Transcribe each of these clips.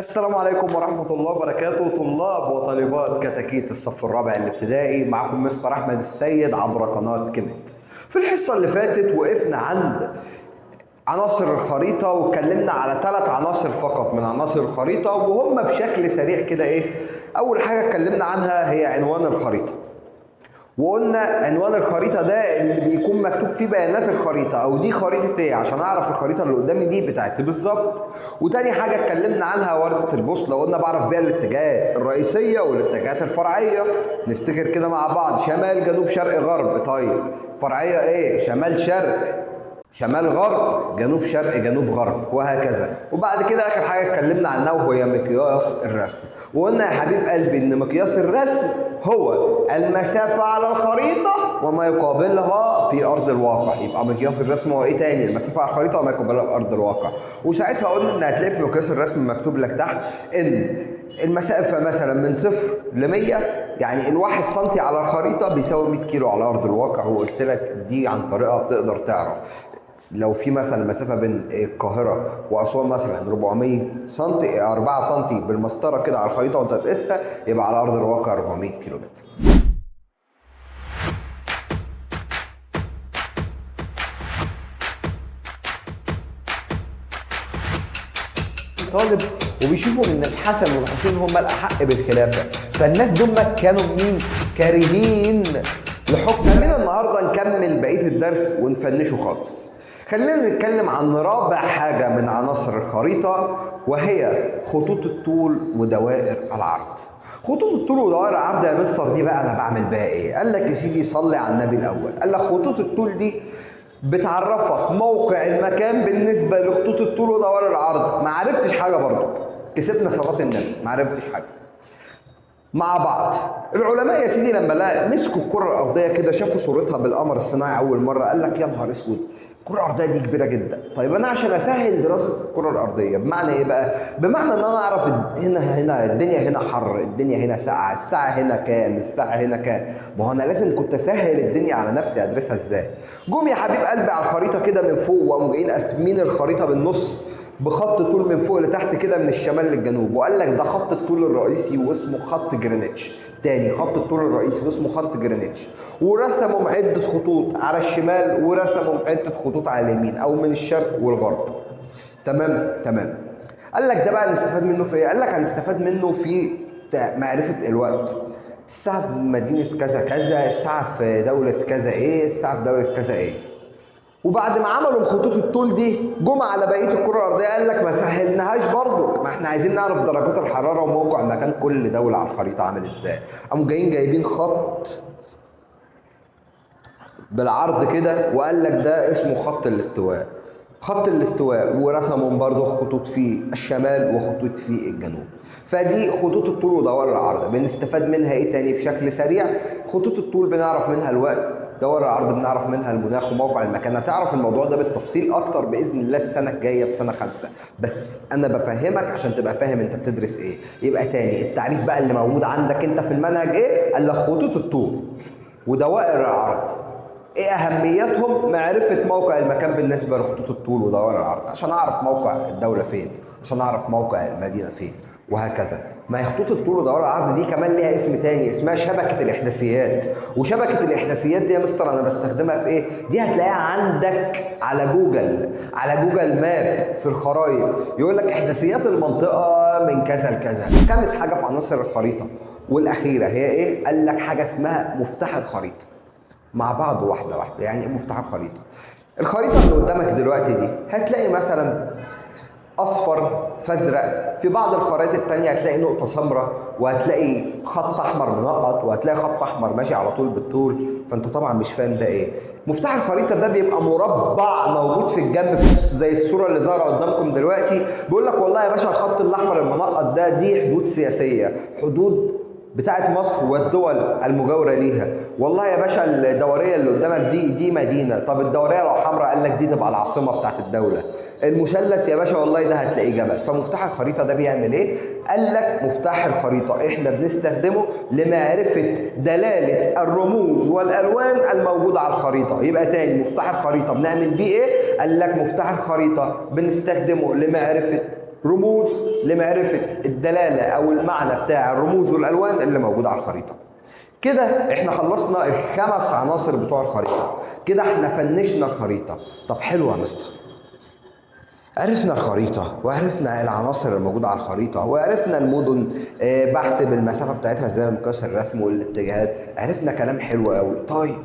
السلام عليكم ورحمة الله وبركاته، طلاب وطالبات كتاكيت الصف الرابع الابتدائي. معكم مستر أحمد السيد عبر قناة كيمت. في الحصة اللي فاتت وقفنا عند عناصر الخريطة واتكلمنا على 3 عناصر فقط من عناصر الخريطة، وهم بشكل سريع كده أول حاجة اتكلمنا عنها هي عنوان الخريطة. وقلنا عنوان الخريطة ده اللي بيكون مكتوب فيه بيانات الخريطة، او دي خريطة ايه عشان اعرف الخريطة اللي قدامي دي بتاعتي بالظبط. وتاني حاجة اتكلمنا عنها وردة البوصلة، وقلنا بعرف بيها الاتجاهات الرئيسية والاتجاهات الفرعية. نفتكر كده مع بعض: شمال جنوب شرق غرب. طيب فرعية ايه؟ شمال شرق شمال غرب، جنوب شرق جنوب غرب، وهكذا. وبعد كده اخر حاجه اتكلمنا عنها وهي مقياس الرسم. وقلنا يا حبيب قلبي ان مقياس الرسم هو المسافه على الخريطه وما يقابلها في ارض الواقع. يبقى مقياس الرسم هو ايه تاني؟ المسافه على الخريطه وما يقابلها في ارض الواقع. وساعتها قلنا ان هتلاقي في مقياس الرسم مكتوب لك تحت ان المسافه مثلا من 0 ل 100، يعني الواحد سنتي على الخريطه بيساوي 100 كيلو على ارض الواقع. وقلت لك دي عن طريقه بتقدر تعرف لو في مثلا مسافه بين القاهره واسوان مثلا 400 سم، 4 سم بالمسطره كده على الخريطه وانت تقيسها، يبقى على ارض الواقع 400 كيلو متر. طالب وبيشوفوا ان الحسن والحسين هم الاحق بالخلافه، فالناس دول كانوا مين؟ كارهين لحكم. خلينا النهارده نكمل بقيه الدرس ونفنشه خالص. خلينا نتكلم عن رابع حاجة من عناصر الخريطة، وهي خطوط الطول ودوائر العرض. خطوط الطول ودوائر العرض يا مستر دي بقى أنا بعمل بقى إيه؟ قال لك يا سيدي صلي على النبي الأول. قال لك خطوط الطول دي بتعرفك موقع المكان بالنسبة لخطوط الطول ودوائر العرض. ما عرفتش حاجة برضو، كسبنا صلاة النبي، ما عرفتش حاجة. مع بعض العلماء يا سيدي لما مسكوا الكره الارضيه كده، شافوا صورتها بالقمر الصناعي اول مره، قال لك يا نهار اسود، الكره الارضيه دي كبيره جدا. طيب انا عشان اسهل دراسه الكره الارضيه، بمعنى ايه بقى؟ بمعنى ان انا اعرف هنا الدنيا هنا حر، الدنيا هنا ساقعه، الساعه هنا كام، الساعه هنا كام. ما هو انا لازم كنت اسهل الدنيا على نفسي، ادرسها ازاي؟ جم يا حبيب قلبي على الخريطه كده من فوق، وقاموا جايين قاسمين الخريطه بالنص بخط طول من فوق لتحت كده من الشمال للجنوب، وقال لك ده خط الطول الرئيسي واسمه خط جرينتش. تاني خط الطول الرئيسي واسمه خط جرينتش. ورسموا عدة خطوط على الشمال ورسموا عدة خطوط على اليمين، او من الشرق والغرب. تمام. قال لك ده بقى نستفاد منه في ايه؟ قال لك هنستفاد منه في معرفة الوقت. الساعة في مدينة كذا كذا، الساعة في دولة كذا ايه، الساعة في دولة كذا ايه. وبعد ما عملوا خطوط الطول دي جم على بقيه الكره الارضيه، قال لك ما سهلناهاش برضك، ما احنا عايزين نعرف درجات الحراره وموقع مكان كل دوله على الخريطه عامل ازاي. قاموا جايبين خط بالعرض كده، وقال لك ده اسمه خط الاستواء. خط الاستواء، ورسموا برضه خطوط في الشمال وخطوط في الجنوب. فدي خطوط الطول ودوائر العرض. بنستفاد منها ايه تاني بشكل سريع؟ خطوط الطول بنعرف منها الوقت، دوائر العرض بنعرف منها المناخ وموقع المكان. هتعرف الموضوع ده بالتفصيل اكتر باذن الله السنه الجايه في سنه 5، بس انا بفهمك عشان تبقى فاهم انت بتدرس ايه. يبقى تاني التعريف بقى اللي موجود عندك انت في المنهج ايه؟ قال لك خطوط الطول ودوائر العرض. ايه اهميتهم؟ معرفه موقع المكان بالنسبه لخطوط الطول ودوائر العرض، عشان اعرف موقع الدوله فين، عشان اعرف موقع المدينه فين، وهكذا. ما هي خطوط الطول ودوائر العرض دي كمان ليها اسم تاني، اسمها شبكه الاحداثيات. وشبكه الاحداثيات دي يا مستر انا بستخدمها في ايه؟ دي هتلاقيها عندك على جوجل ماب في الخرائط. يقول لك احداثيات المنطقه من كذا لكذا. خامس حاجه في عناصر الخريطه والاخيره هي ايه؟ قال لك حاجه اسمها مفتاح الخريطه. مع بعض واحده واحده. يعني مفتاح الخريطه، الخريطه اللي قدامك دلوقتي دي هتلاقي مثلا اصفر فازرق، في بعض الخرائط التانية هتلاقي نقطه سمراء، وهتلاقي خط احمر منقط، وهتلاقي خط احمر ماشي على طول بالطول. فانت طبعا مش فاهم ده ايه. مفتاح الخريطه ده بيبقى مربع موجود في الجنب زي الصوره اللي ظاهره قدامكم دلوقتي. بيقول لك والله يا باشا الخط الاحمر المنقط ده دي حدود سياسيه، حدود بتاعت مصر والدول المجاوره ليها. والله يا باشا الدوريه اللي قدامك دي مدينه، طب الدوريه لو حمراء قال لك دي تبقى العاصمه بتاعت الدوله. المثلث يا باشا والله ده هتلاقيه جبل. فمفتاح الخريطه ده بيعمل ايه؟ قال لك مفتاح الخريطه احنا بنستخدمه لمعرفه دلاله الرموز والالوان الموجوده على الخريطه. يبقى تاني مفتاح الخريطه بنعمل بيه ايه؟ قال لك مفتاح الخريطه بنستخدمه لمعرفه رموز لمعرفة الدلالة أو المعنى بتاع الرموز والألوان اللي موجودة على الخريطة. كده احنا خلصنا ال5 عناصر بتوع الخريطة، كده احنا فنشنا الخريطة. طب حلو يا مستر، عرفنا الخريطة وعرفنا العناصر الموجودة على الخريطة وعرفنا المدن، بحسب المسافة بتاعتها زي مقياس الرسم والاتجاهات، عرفنا كلام حلو قوي. طيب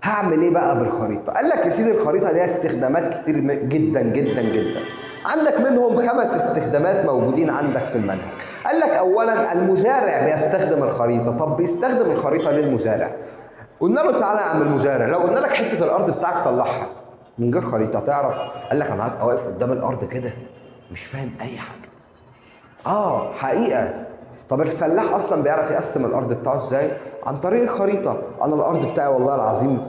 هعمل ايه بقى بالخريطة؟ قال لك يا سيدي الخريطة ليها استخدامات كتير جدا جدا جدا، عندك منهم 5 استخدامات موجودين عندك في المنهج. قال لك اولا المزارع بيستخدم الخريطة. طب بيستخدم الخريطة ليه المزارع؟ قلنا له تعالى يا عم المزارع، لو قلنا لك حتة الارض بتاعك طلعها من غير خريطة تعرف؟ قال لك انا هبقى واقف قدام الارض كده مش فاهم اي حاجة. حقيقة. طب الفلاح اصلا بيعرف يقسم الارض بتاعه ازاي؟ عن طريق الخريطة. انا الارض بتاعي والله العظيم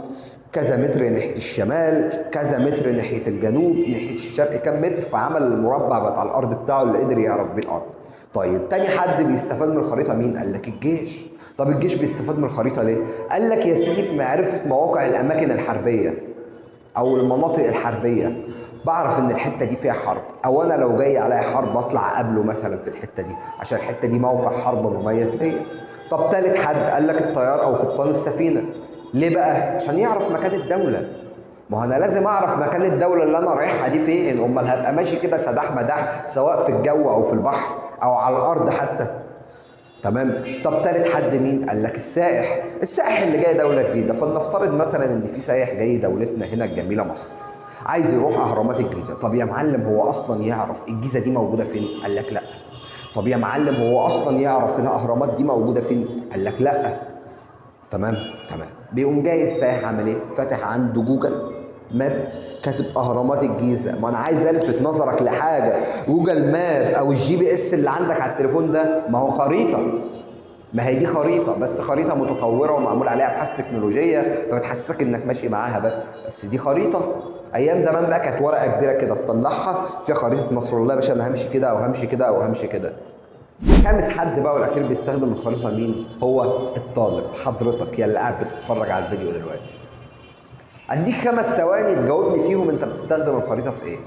كذا متر ناحية الشمال، كذا متر ناحية الجنوب، ناحية الشرق كام متر، فعمل المربع بتاع الارض بتاعه اللي قدر يعرف بيه الارض. طيب تاني حد بيستفاد من الخريطة مين؟ قال لك الجيش. طب الجيش بيستفاد من الخريطة ليه؟ قال لك يا سيدي في معرفة مواقع الاماكن الحربية او المناطق الحربيه، بعرف ان الحته دي فيها حرب، او انا لو جاي عليا حرب اطلع قبله مثلا في الحته دي عشان الحته دي موقع حرب مميز ليا. طب تالت حد قال لك الطيار او قبطان السفينه. ليه بقى؟ عشان يعرف مكان الدوله. ما هو انا لازم اعرف مكان الدوله اللي انا رايحها دي فين، امال هبقى ماشي كده سداح مداح سواء في الجو او في البحر او على الارض حتى. تمام. طب تالت حد مين؟ قال لك السائح. السائح اللي جاي دوله جديده، فلنفترض مثلا ان في سائح جاي دولتنا هنا الجميله مصر عايز يروح اهرامات الجيزه. طب يا معلم هو اصلا يعرف الجيزه دي موجوده فين؟ قال لك لا. طب يا معلم هو اصلا يعرف الاهرامات دي موجوده فين؟ قال لك لا. تمام. بيقوم جاي السائح عامل ايه؟ فاتح عنده جوجل ماب كاتب اهرامات الجيزه. ما انا عايز الفت نظرك لحاجه، جوجل ماب او الGPS اللي عندك على التليفون ده ما هو خريطه. ما هي دي خريطه، بس خريطه متطوره ومعمول عليها ابحاث تكنولوجيه فبتحسسك انك ماشي معاها، بس دي خريطه. ايام زمان بقى كانت ورقه كبيره كده تطلعها فيها خريطه مصر، والله يا باشا انا همشي كده او همشي كده او همشي كده. خامس حد بقى والاخير بيستخدم الخريطه مين؟ هو الطالب، حضرتك يا اللي قاعد بتتفرج على الفيديو دلوقتي. اديك 5 ثواني تجاوبني فيهم انت بتستخدم الخريطه في ايه؟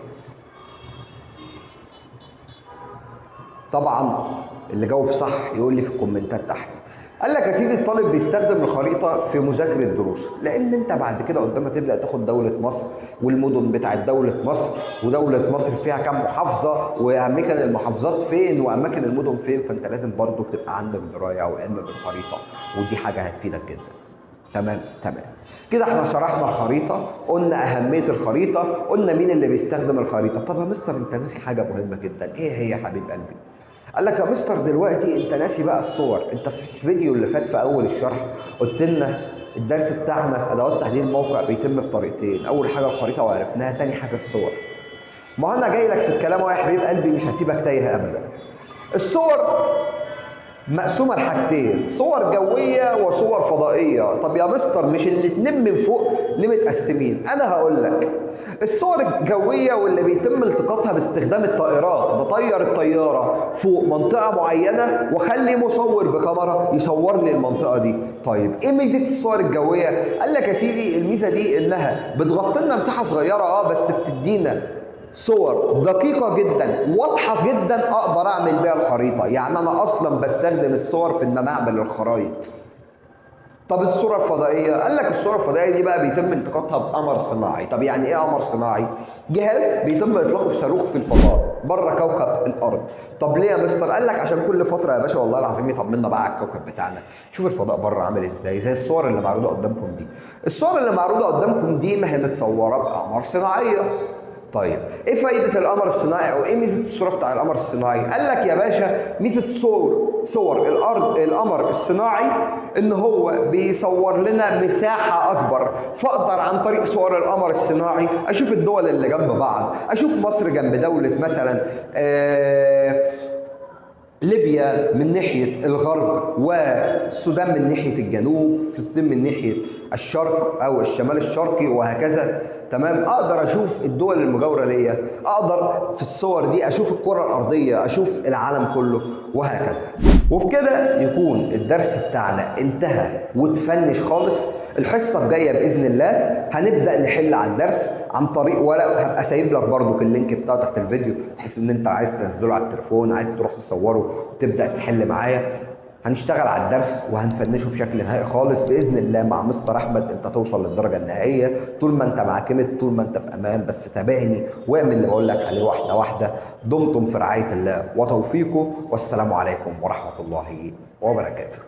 طبعا اللي جاوب صح يقول لي في الكومنتات تحت. قال لك يا سيدي الطالب بيستخدم الخريطه في مذاكره دروسه، لان انت بعد كده قدامك تبدا تاخد دوله مصر والمدن بتاعت دوله مصر، ودوله مصر فيها كام محافظه واماكن المحافظات فين واماكن المدن فين، فانت لازم برضو تبقى عندك درايه او علم بالخريطه، ودي حاجه هتفيدك جدا. تمام. كده احنا شرحنا الخريطه، قلنا اهميه الخريطه، قلنا مين اللي بيستخدم الخريطه. طب يا مستر انت ناسي حاجه مهمه جدا، ايه هي يا حبيب قلبي؟ قال لك يا مستر دلوقتي انت ناسي بقى الصور. انت في الفيديو اللي فات في اول الشرح قلت لنا الدرس بتاعنا ادوات تحديد الموقع بيتم بطريقتين، اول حاجه الخريطه وعرفناها، تاني حاجه الصور. ما انا جاي لك في الكلام اهو يا حبيب قلبي، مش هسيبك تايه ابدا. الصور مقسومه لحاجتين، صور جويه وصور فضائيه. طب يا مستر مش الاتنين من فوق ليه متقسمين؟ انا هقول لك. الصور الجويه واللي بيتم التقاطها باستخدام الطائرات، بطير الطياره فوق منطقه معينه واخلي مصور بكاميرا يصور لي المنطقه دي. طيب ايه ميزه الصور الجويه؟ قال لك يا سيدي الميزه دي انها بتغطي لنا مساحه صغيره بس بتدينا صور دقيقة جدا واضحة جدا اقدر اعمل بيها الخريطة. يعني انا اصلا بستخدم الصور في ان انا اعمل الخرايط. طب الصورة الفضائية؟ قال لك الصورة الفضائية دي بقى بيتم التقاطها بقمر صناعي. طب يعني ايه قمر صناعي؟ جهاز بيتم اطلاقه بصاروخ في الفضاء بره كوكب الارض. طب ليه يا مستر؟ قال لك عشان كل فترة يا باشا والله العظيم يطمنا بقى على الكوكب بتاعنا، شوف الفضاء بره عامل ازاي، زي الصور اللي معروضة قدامكم دي. الصور اللي معروضة قدامكم دي ما هي متصورة بقمر صناعية. طيب ايه فايدة القمر الصناعي او ايه ميزة الصورة بتاع القمر الصناعي؟ قال لك يا باشا ميزة صور القمر الصناعي ان هو بيصور لنا مساحة اكبر، فاقدر عن طريق صور القمر الصناعي اشوف الدول اللي جنب بعض، اشوف مصر جنب دولة مثلا ليبيا من ناحية الغرب والسودان من ناحية الجنوب، فلسطين من ناحية الشرق أو الشمال الشرقي وهكذا. تمام. أقدر أشوف الدول المجاورة ليا، أقدر في الصور دي أشوف الكرة الأرضية، أشوف العالم كله وهكذا. وبكده يكون الدرس بتاعنا انتهى وتفنش خالص. الحصه الجايه باذن الله هنبدا نحل على الدرس عن طريق ورق، هبقى سايب لك برضو اللينك بتاعه تحت الفيديو، بحيث ان انت عايز تنزله على التليفون، عايز تروح تصوره وتبدا تحل معايا. هنشتغل على الدرس وهنفنشه بشكل نهائي خالص باذن الله مع مستر احمد. انت توصل للدرجه النهائيه طول ما انت معتمد، طول ما انت في امان. بس تابعني واعمل اللي بقول لك عليه واحده واحده. دمتم في رعايه الله وتوفيقه، والسلام عليكم ورحمه الله وبركاته.